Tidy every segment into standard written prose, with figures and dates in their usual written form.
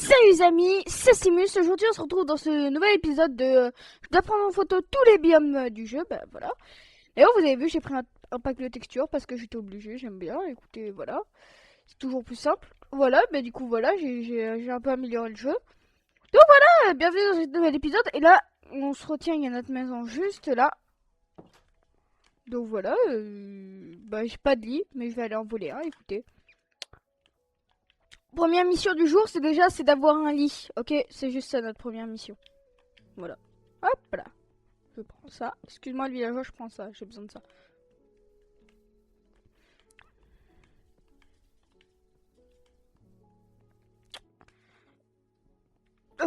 Salut les amis, c'est Simus. Aujourd'hui on se retrouve dans ce nouvel épisode de je dois prendre en photo tous les biomes du jeu, bah voilà. D'ailleurs vous avez vu j'ai pris un pack de textures parce que j'étais obligé, j'aime bien, écoutez voilà. C'est toujours plus simple. Voilà, bah du coup voilà, j'ai un peu amélioré le jeu. Donc voilà, bienvenue dans ce nouvel épisode. Et là, on se retient, il y a notre maison juste là. Donc voilà, bah j'ai pas de lit, mais je vais aller en voler un, écoutez. Première mission du jour, c'est d'avoir un lit. Ok, c'est juste ça notre première mission. Voilà. Hop là. Je prends ça. Excuse-moi le villageois, je prends ça. J'ai besoin de ça.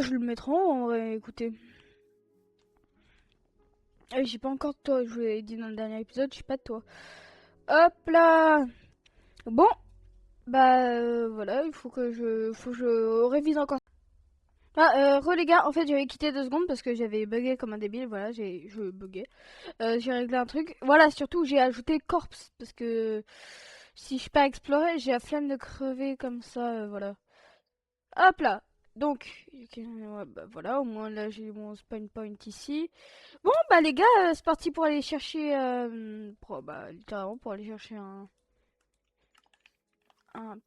Je le mettrai en vrai, écoutez. J'ai pas encore de toi, je vous l'ai dit dans le dernier épisode, j'ai pas de toi. Hop là. Bon, bah voilà, faut que je révise encore. Ah, les gars, en fait j'avais quitté 2 secondes parce que j'avais bugué comme un débile, voilà, je buguais. J'ai réglé un truc. Voilà, surtout j'ai ajouté corpse parce que si je pars explorer, j'ai la flemme de crever comme ça, voilà. Hop là. Donc, ok, ouais, bah, voilà, au moins là j'ai mon spawn point ici. Bon, bah les gars, c'est parti pour aller chercher, bah, littéralement pour aller chercher un un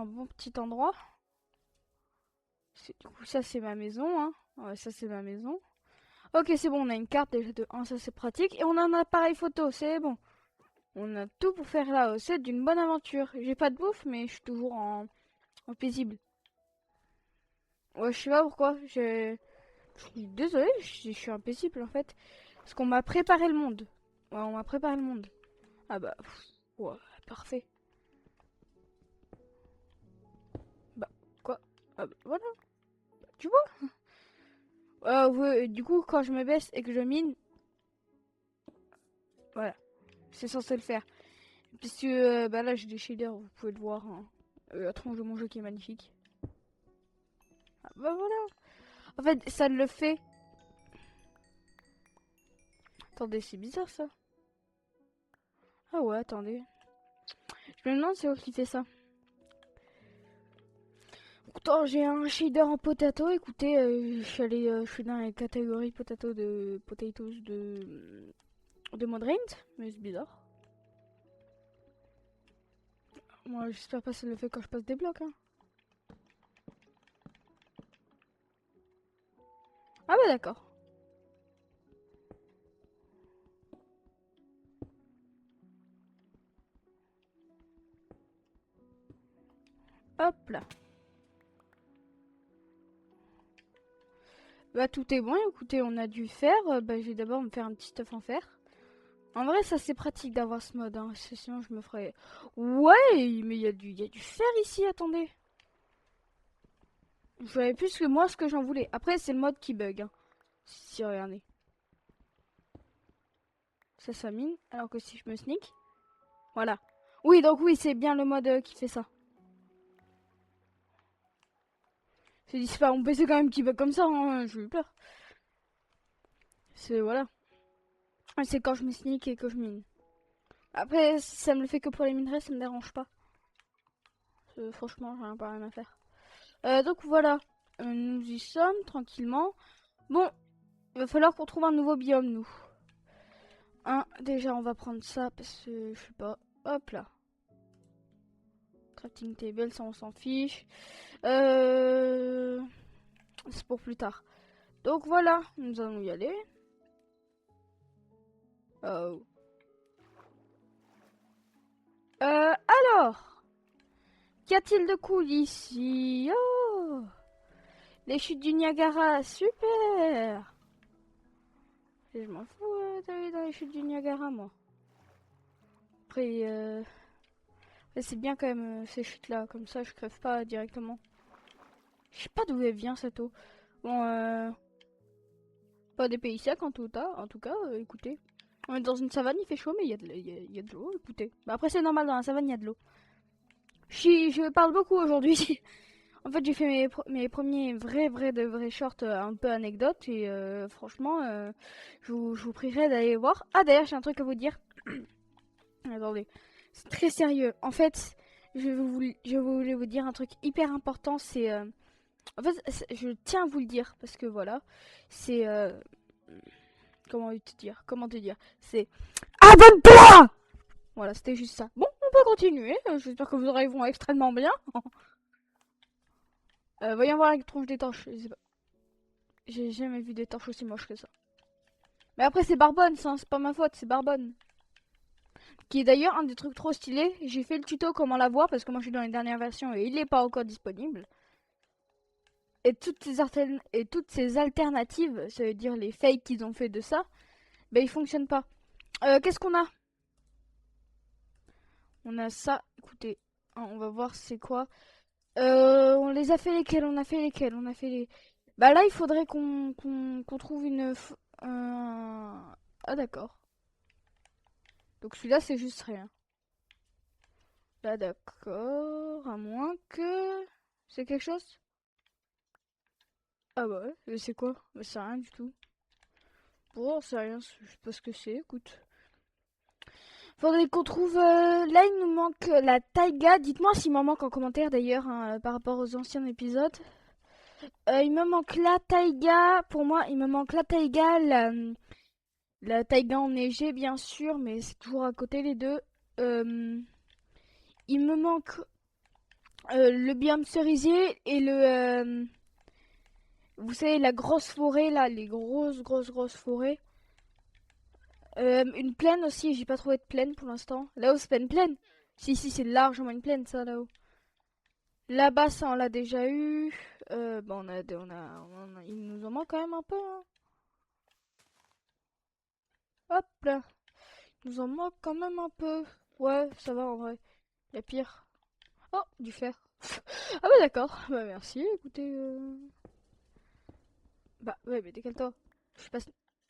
bon petit endroit. Du coup, ça c'est ma maison, hein. Ouais, ça c'est ma maison. Ok, c'est bon, on a une carte déjà de 1, ça c'est pratique. Et on a un appareil photo, c'est bon. On a tout pour faire là, c'est d'une bonne aventure. J'ai pas de bouffe, mais je suis toujours en paisible. Ouais, je sais pas pourquoi, je suis désolée, je suis impaisible en fait. Parce qu'on m'a préparé le monde. Ouais, on m'a préparé le monde. Ah bah, ouais, parfait. Bah, quoi? Ah bah, voilà, tu vois. Ouais, du coup, quand je me baisse et que je mine, voilà, c'est censé le faire. Puisque, bah là, j'ai des shaders, vous pouvez le voir. Hein. La tronche de mon jeu qui est magnifique. Ah bah voilà. En fait, ça le fait. Attendez, c'est bizarre ça. Ah ouais, attendez. Je me demande c'est où qui fait ça. Pourtant, j'ai un shader en potato. Écoutez, je suis dans la catégorie potato de potatoes de Modraint, mais c'est bizarre. Moi, j'espère pas que ça le fait quand je passe des blocs. Hein. Ah bah d'accord. Hop là. Bah tout est bon. Écoutez, on a dû faire. Bah je vais d'abord me faire un petit stuff en fer. En vrai, ça c'est pratique d'avoir ce mode. Hein. Sinon, je me ferais. Ouais, mais il y a du fer ici. Attendez. Je savais plus que moi ce que j'en voulais. Après, c'est le mode qui bug. Hein. Si, regardez. Ça mine. Alors que si je me sneak. Voilà. Oui, donc oui, c'est bien le mode qui fait ça. C'est pas mon PC quand même qui bug comme ça, hein, j'ai eu peur. C'est voilà. C'est quand je me sneak et que je mine. Après, si ça me le fait que pour les minerais, ça me dérange pas. Franchement, j'en ai pas rien à faire. Donc voilà, nous y sommes tranquillement. Bon, il va falloir qu'on trouve un nouveau biome, nous. Déjà, on va prendre ça parce que je sais pas. Hop là. Crafting table, ça on s'en fiche. C'est pour plus tard. Donc voilà, nous allons y aller. Oh. Alors, qu'y a-t-il de cool ici? Oh, les chutes du Niagara, super! Et je m'en fous d'aller dans les chutes du Niagara, moi. Après, c'est bien quand même ces chutes-là, comme ça je crève pas directement. Je sais pas d'où elle vient cette eau. Bon, pas des pays secs en tout cas, écoutez. On est dans une savane, il fait chaud, mais il y a de l'eau, écoutez. Bah après, c'est normal, dans la savane, il y a de l'eau. Je parle beaucoup aujourd'hui. En fait, j'ai fait mes premiers vrais shorts un peu anecdotes et franchement, je vous prierai d'aller voir. Ah, d'ailleurs, j'ai un truc à vous dire. Attendez, c'est très sérieux. En fait, je voulais vous dire un truc hyper important, c'est... en fait, je tiens à vous le dire, parce que voilà, c'est... comment te dire, c'est... Abonne-toi. Voilà, c'était juste ça. Bon, on peut continuer, j'espère que vous arriveront extrêmement bien. Voyons voir la tronche des torches, je sais pas. J'ai jamais vu des torches aussi moches que ça. Mais après, c'est Barbonne, ça, hein, c'est pas ma faute, c'est Barbonne. Qui est d'ailleurs un des trucs trop stylés. J'ai fait le tuto comment l'avoir parce que moi je suis dans les dernières versions et il n'est pas encore disponible. Et toutes ces alternatives, ça veut dire les fakes qu'ils ont fait de ça, ben ils fonctionnent pas. Qu'est-ce qu'on a? On a ça, écoutez, hein, on va voir c'est quoi. On les a fait lesquels? On a fait lesquels? On a fait les... Bah là il faudrait qu'on trouve une... Ah d'accord. Donc celui-là c'est juste rien. Là d'accord, à moins que... C'est quelque chose? Ah bah ouais, c'est quoi? Bah c'est rien du tout. Bon, c'est rien, je sais pas ce que c'est, écoute. Faudrait qu'on trouve... Là, il nous manque la taïga. Dites-moi s'il m'en manque en commentaire d'ailleurs, hein, par rapport aux anciens épisodes. Il me manque la taïga. Pour moi, il me manque la taïga, la taïga enneigée, bien sûr, mais c'est toujours à côté les deux. Il me manque le biome cerisier et le... vous savez, la grosse forêt, là, les grosses forêts. Une plaine aussi, j'ai pas trouvé de plaine pour l'instant. Là-haut, c'est pas une plaine. Si, c'est largement une plaine, ça, là-haut. Là-bas, ça, on l'a déjà eu. Bon, il nous en manque quand même un peu, hein. Hop là. Il nous en manque quand même un peu. Ouais, ça va en vrai. Y a pire. Oh, du fer. Ah bah d'accord. Bah merci, écoutez. Bah ouais, mais décale-toi. Je suis pas...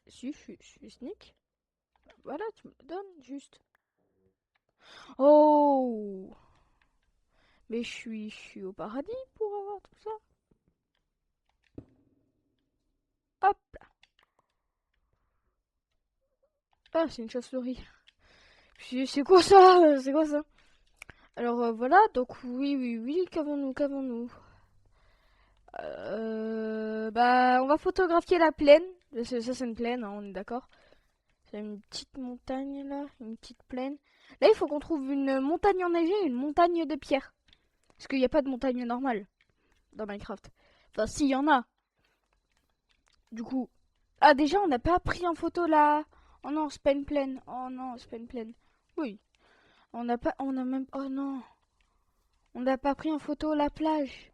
Si, je suis sneak. Bah, voilà, tu me le donnes, juste. Oh, mais je suis au paradis pour avoir tout ça. Hop. Ah, c'est une chauve-souris. C'est quoi ça? C'est quoi ça? Alors voilà, donc oui, qu'avons-nous? Bah, on va photographier la plaine. Ça, c'est une plaine, hein, on est d'accord. C'est une petite montagne là, une petite plaine. Là, il faut qu'on trouve une montagne enneigée et une montagne de pierre. Parce qu'il n'y a pas de montagne normale dans Minecraft. Enfin, si, il y en a. Du coup. Ah, déjà, on n'a pas pris en photo là. Oh non, c'est pas une plaine. Oh non, c'est pas une plaine. Oui. On n'a pas. On a même. Oh non. On n'a pas pris en photo la plage.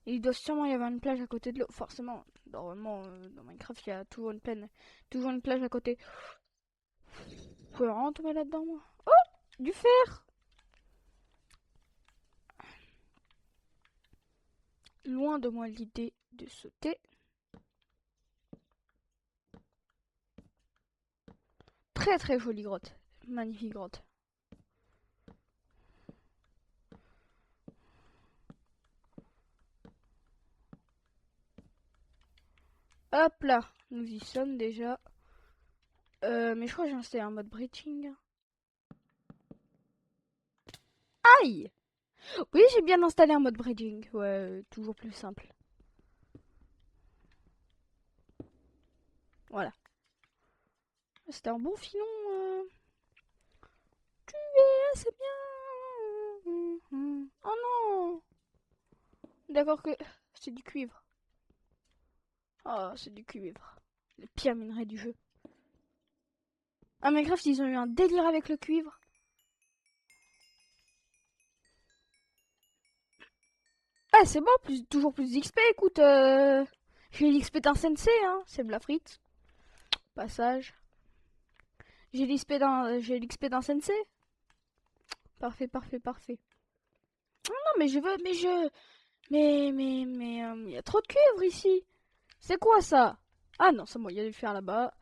Il doit sûrement y avoir une plage à côté de l'eau. Forcément. Normalement, dans Minecraft, il y a toujours une plaine. Toujours une plage à côté. Vous pouvez vraiment tomber là-dedans, moi. Oh, du fer. Loin de moi l'idée de sauter. Très jolie grotte. Magnifique grotte. Hop là. Nous y sommes déjà. Mais je crois que j'ai installé un mode breaching. Aïe! Oui, j'ai bien installé un mode breeding. Ouais, toujours plus simple. Voilà. C'était un bon filon. Tu es assez bien. Oh non! D'accord que c'est du cuivre. Oh, c'est du cuivre. Le pire minerai du jeu. Ah, Minecraft, ils ont eu un délire avec le cuivre. Ah, c'est bon, toujours plus d'XP. Écoute, j'ai l'XP d'un sensei, hein. C'est Blafrit. Passage. J'ai l'XP d'un sensei. Parfait. Non, mais je veux, mais je, mais, il y a trop de cuivre ici. C'est quoi ça? Ah non, c'est bon, il y a du fer là-bas.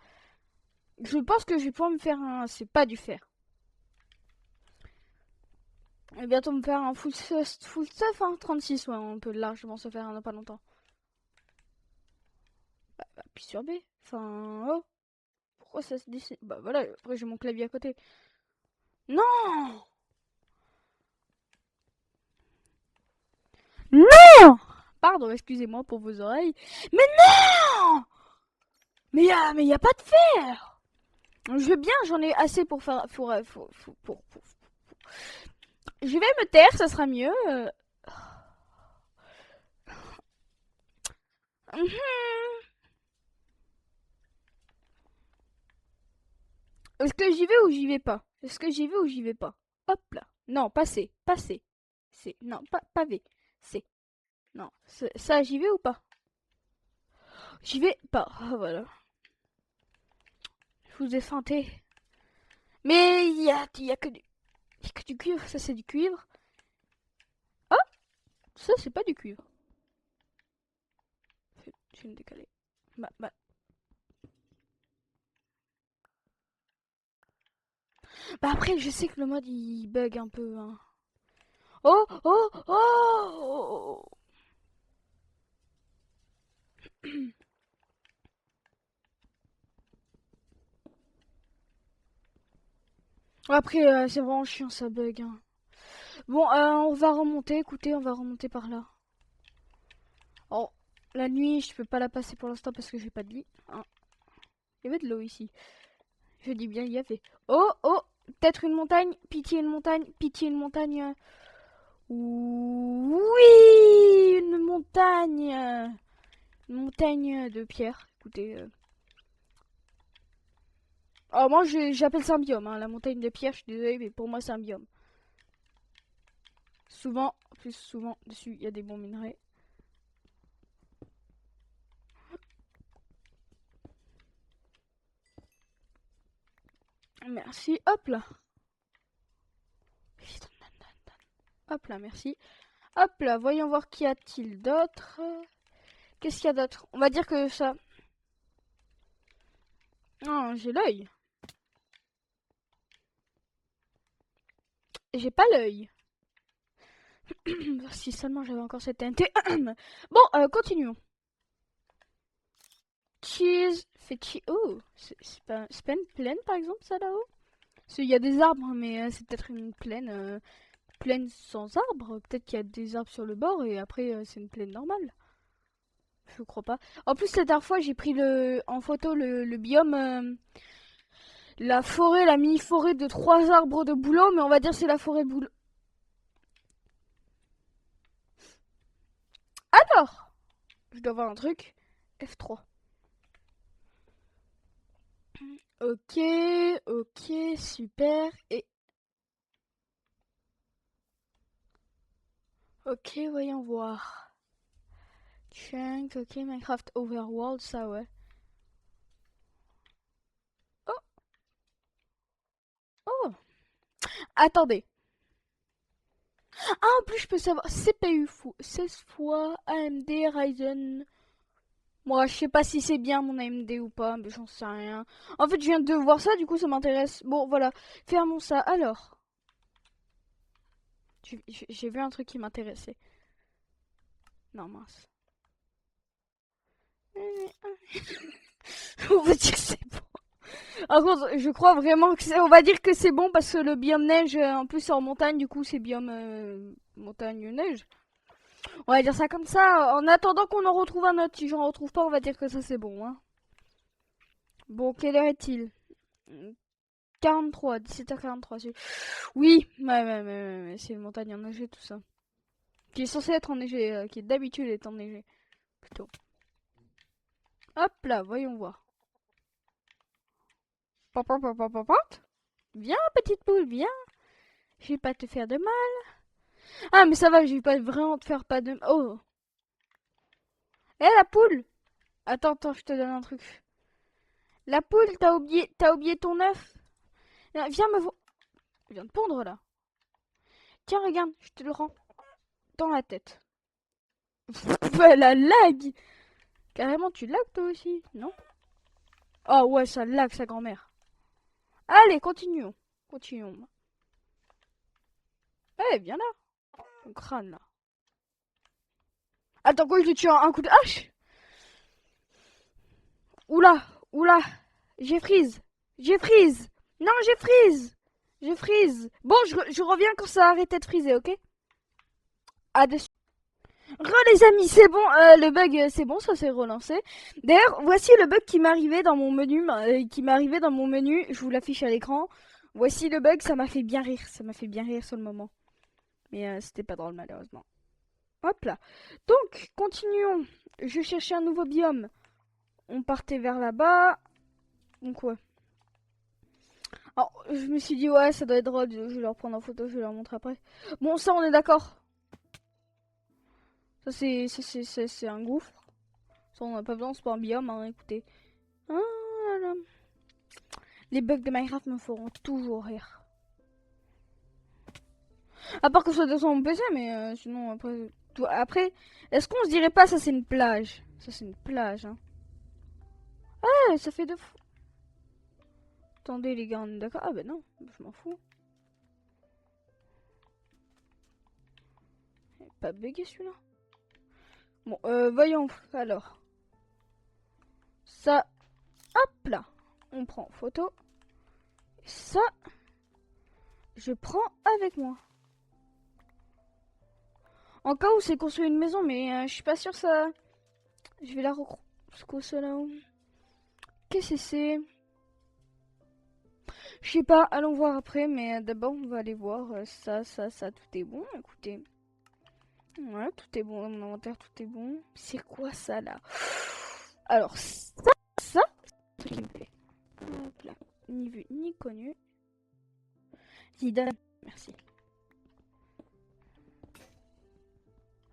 Je pense que je vais pouvoir me faire un... C'est pas du fer. Je vais bientôt me faire un full stuff, hein. 36, ouais, on peut largement se faire un dans pas longtemps. Appuie sur B. Enfin, oh. Pourquoi ça se dessine? Bah voilà, après j'ai mon clavier à côté. Non! pardon, excusez-moi pour vos oreilles. Mais non! Mais y a pas de fer! Je veux bien, j'en ai assez pour faire... Je vais me taire, ça sera mieux. Est-ce que j'y vais ou j'y vais pas? Est-ce que j'y vais ou j'y vais pas? Hop là. Non, pas C. Pas C. C. Non, pas V. C. Non. Ça, j'y vais ou pas? J'y vais pas. Ah, voilà. Je vous ai feinté. Mais y a que du cuivre. Ça, c'est du cuivre. Ah! Ça, c'est pas du cuivre. Je vais me décaler. Bah. Bah après, je sais que le mode, il bug un peu. Hein. Oh! Oh! Oh! Après, c'est vraiment chiant, ça bug. Hein. Bon, on va remonter. Écoutez, on va remonter par là. Oh, la nuit, je peux pas la passer pour l'instant parce que j'ai pas de lit. Hein. Il y avait de l'eau ici. Je dis bien, il y avait. Oh, oh, peut-être une montagne. Pitié, une montagne. Pitié, une montagne. Oui, une montagne. Une montagne de pierre. Écoutez. Oh, moi, j'appelle ça un biome. Hein. La montagne de pierre, je suis désolée, mais pour moi, c'est un biome. Souvent, plus souvent, dessus, il y a des bons minerais. Merci, hop là. Hop là, merci. Hop là, voyons voir qu'y a-t-il d'autre. Qu'est-ce qu'il y a d'autre? On va dire que ça... Oh, j'ai l'œil. J'ai pas l'œil. Si seulement j'avais encore cette TNT. Bon, continuons. Cheese, fait cheese. Oh, c'est pas une plaine par exemple ça là-haut? Parce qu'il y a des arbres, mais c'est peut-être une plaine, plaine sans arbres. Peut-être qu'il y a des arbres sur le bord et après c'est une plaine normale. Je crois pas. En plus, la dernière fois, j'ai pris en photo le biome, la forêt, la mini-forêt de 3 arbres de bouleau, mais on va dire c'est la forêt de bouleau. Alors, je dois voir un truc. F3. Ok, ok, super. Et ok, voyons voir. Chunk, ok, Minecraft Overworld, ça ouais. Oh, oh. Attendez. Ah, en plus, je peux savoir CPU 16 fois AMD Ryzen. Moi, je sais pas si c'est bien mon AMD ou pas, mais j'en sais rien. En fait, je viens de voir ça, du coup, ça m'intéresse. Bon, voilà. Fermons ça. Alors. J'ai vu un truc qui m'intéressait. Non, mince. On va dire que c'est bon. Par contre, je crois vraiment que on va dire que c'est bon parce que le biome neige, en plus, c'est en montagne, du coup, c'est biome montagne-neige. On va dire ça comme ça. En attendant qu'on en retrouve un autre. Si j'en retrouve pas, on va dire que ça c'est bon. Hein. Bon, quelle heure est-il? 43, 17h43. Oui, ouais, c'est une montagne enneigée tout ça. Qui est censé être enneigée, qui d'habitude est enneigée. Plutôt. Hop là, voyons voir. Viens, petite poule, viens. Je vais pas te faire de mal. Ah, mais ça va, je vais pas vraiment te faire pas de... Oh. Eh, la poule! Attends, je te donne un truc. La poule, t'as oublié ton œuf. Viens me voir. Je viens de pondre là. Tiens, regarde, je te le rends dans la tête. La lag! Carrément, tu lag toi aussi, non? Oh ouais, ça lag sa grand-mère. Allez, continuons. Continuons. Eh, viens là. Ton crâne là. Attends, quoi, je le tue un coup de hache? Oula, oula. J'ai freeze. J'ai freeze. Non, j'ai freeze. Je freeze. Bon, je reviens quand ça a arrêté de freezer, ok? À dessus. Les amis, c'est bon, le bug, c'est bon, ça s'est relancé. D'ailleurs, voici le bug qui m'arrivait dans mon menu, je vous l'affiche à l'écran. Voici le bug, ça m'a fait bien rire, ça m'a fait bien rire sur le moment. Mais c'était pas drôle malheureusement. Hop là. Donc, continuons. Je cherchais un nouveau biome. On partait vers là-bas. Donc ouais. Alors, je me suis dit, ouais, ça doit être drôle, je vais leur prendre en photo, je vais leur montrer après. Bon, ça, on est d'accord. Ça, c'est un gouffre. Ça, on n'a pas besoin, c'est pas un biome, hein, écoutez. Ah, là, là. Les bugs de Minecraft me feront toujours rire. À part que ce soit sur mon PC, mais sinon, après, est-ce qu'on se dirait pas, ça, c'est une plage? Ça, c'est une plage, hein. Ouais, ça fait 2 fois. Attendez, les gars, on est d'accord? Ah, bah non, je m'en fous. Pas bugué celui-là. Bon, voyons, alors. Ça, hop là. On prend en photo. Ça, je prends avec moi. En cas où c'est construire une maison, mais je suis pas sûr ça. Je vais la reconstruire là-haut. Qu'est-ce que c'est? Je sais pas, allons voir après, mais d'abord on va aller voir ça, tout est bon, écoutez. Ouais, tout est bon dans mon inventaire, tout est bon. C'est quoi ça là? Alors ça, c'est ce qui me plaît. Hop là, ni vu ni connu. Zidane, merci.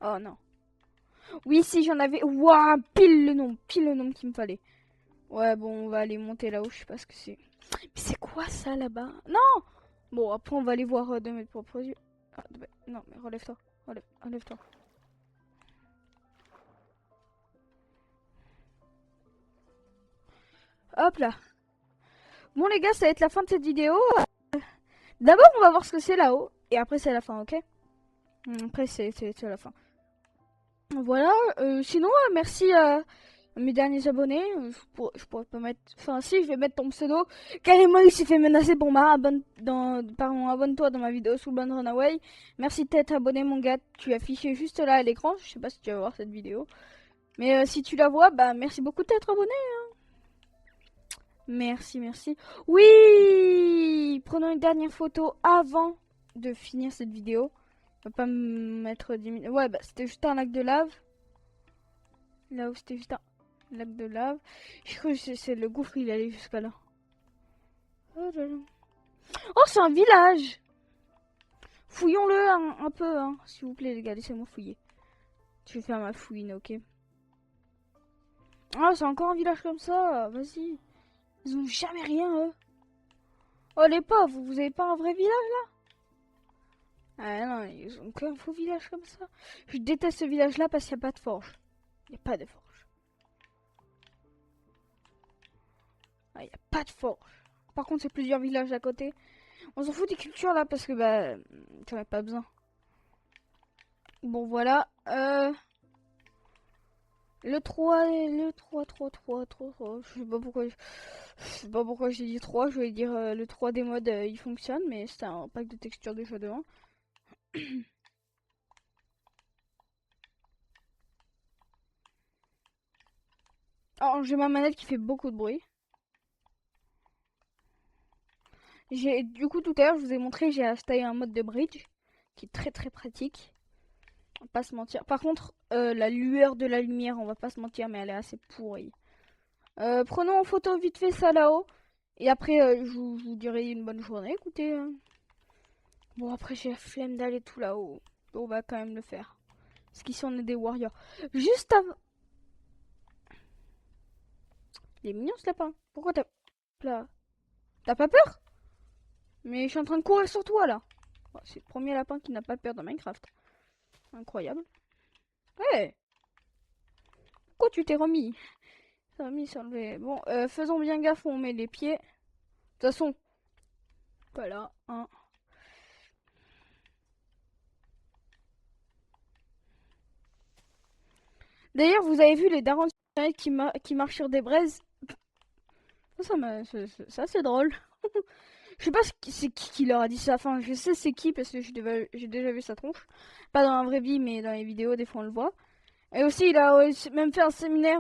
Oh non. Oui, si j'en avais. Waouh, pile le nombre qu'il me fallait. Ouais, bon, on va aller monter là-haut, je sais pas ce que c'est. Mais c'est quoi ça là-bas? Non! Bon, après on va aller voir de mes propres yeux. Ah, non, mais relève-toi. Relève-toi. Hop là. Bon les gars, ça va être la fin de cette vidéo. D'abord, on va voir ce que c'est là-haut. Et après, c'est la fin, ok? Après, c'est la fin. Voilà. Sinon, merci à mes derniers abonnés. Je pourrais pas mettre... Enfin, si, je vais mettre ton pseudo. Carrément, il s'est fait menacer pour ma... Pardon, abonne-toi dans ma vidéo sous Ban Runaway. Merci de t'être abonné, mon gars. Tu es affiché juste là à l'écran. Je sais pas si tu vas voir cette vidéo. Mais si tu la vois, bah merci beaucoup de t'être abonné. Merci. Oui! Prenons une dernière photo avant de finir cette vidéo. On va pas me mettre 10 minutes. Ouais, bah c'était juste un lac de lave. Là où c'était juste un lac de lave. Je crois que c'est le gouffre, il allait jusqu'à là. Oh là là. Oh, c'est un village! Fouillons-le un peu, hein. S'il vous plaît, les gars, laissez-moi fouiller. Je vais faire ma fouine, ok? Ah, c'est encore un village comme ça. Vas-y. Ils ont jamais rien, eux. Oh, les pauvres, vous avez pas un vrai village? Ah non, ils ont qu'un faux village comme ça. Je déteste ce village-là parce qu'il n'y a pas de forge. Il n'y a pas de forge. Ah, il n'y a pas de forge. Par contre, c'est plusieurs villages à côté. On s'en fout des cultures là parce que bah, j'en ai pas besoin. Bon, voilà. Le 3, le 3, 3, 3, 3, 3. Je sais pas pourquoi j'ai dit 3. Je vais dire le 3 des modes, il fonctionne, mais c'est un pack de textures déjà de 1. Alors, j'ai ma manette qui fait beaucoup de bruit. Du coup, tout à l'heure, je vous ai montré, j'ai acheté un mode de bridge qui est très pratique. On va pas se mentir. Par contre, la lueur de la lumière, on va pas se mentir, mais elle est assez pourrie. Prenons en photo vite fait ça là-haut. Et après, je vous dirai une bonne journée. Écoutez. Bon, après, j'ai la flemme d'aller tout là-haut. On va quand même le faire. Parce qu'ici, on est des warriors. Juste avant. Il est mignon ce lapin. Pourquoi t'as. Là. T'as pas peur? Mais je suis en train de courir sur toi là. Oh, c'est le premier lapin qui n'a pas peur dans Minecraft. Incroyable. Ouais. Pourquoi tu t'es remis? Ça remis sur le... Bon, faisons bien gaffe où on met les pieds. De toute façon, pas là, hein. D'ailleurs, vous avez vu les darons qui marchent sur des braises. Ça, c'est drôle. Je sais pas c'est qui leur a dit ça. Enfin, je sais c'est qui parce que j'ai déjà vu sa tronche. Pas dans la vraie vie, mais dans les vidéos, des fois on le voit. Et aussi, il a même fait un séminaire,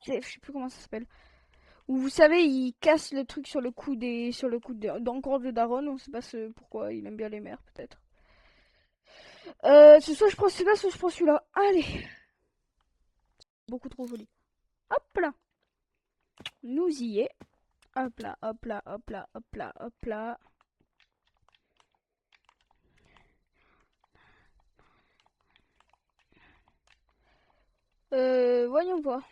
je sais plus comment ça s'appelle. Où vous savez, il casse le truc sur le cou d'encore de Daron. On sait pas pourquoi il aime bien les mères, peut-être. C'est soit je prends celui-là, soit je prends celui-là. Allez, beaucoup trop joli. Hop là, nous y est. Hop là, hop là, hop là, hop là, hop là. Voyons voir.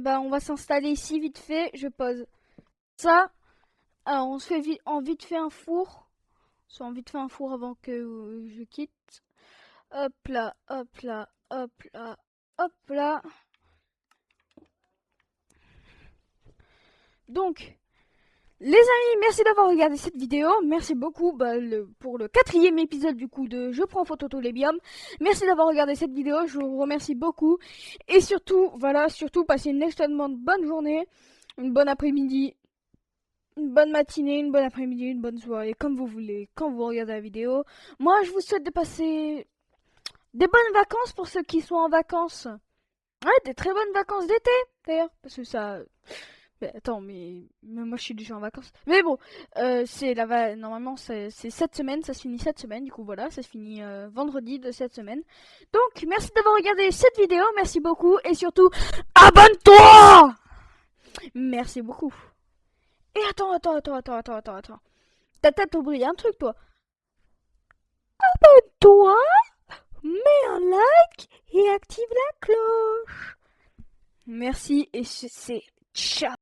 Bah, on va s'installer ici vite fait. Je pose ça. Alors, on se fait vite fait un four. Soit en vite fait un four avant que je quitte. Hop là, hop là, hop là, hop là. Donc, les amis, merci d'avoir regardé cette vidéo. Merci beaucoup pour le 4e épisode du coup de Je prends photo tous les biomes. Merci d'avoir regardé cette vidéo, je vous remercie beaucoup. Et surtout, voilà, surtout passez une extrêmement bonne journée, une bonne après-midi, une bonne matinée, une bonne après-midi, une bonne soirée, comme vous voulez, quand vous regardez la vidéo. Moi, je vous souhaite de passer des bonnes vacances pour ceux qui sont en vacances. Ouais, des très bonnes vacances d'été, d'ailleurs, parce que ça... Mais attends, mais moi je suis déjà en vacances. Mais bon, normalement c'est cette semaine, ça se finit cette semaine, du coup voilà, ça se finit vendredi de cette semaine. Donc merci d'avoir regardé cette vidéo, merci beaucoup, et surtout, abonne-toi. Merci beaucoup. Et attends. Ta tête oublie un truc toi. Toi, mets un like et active la cloche. Merci et c'est ciao.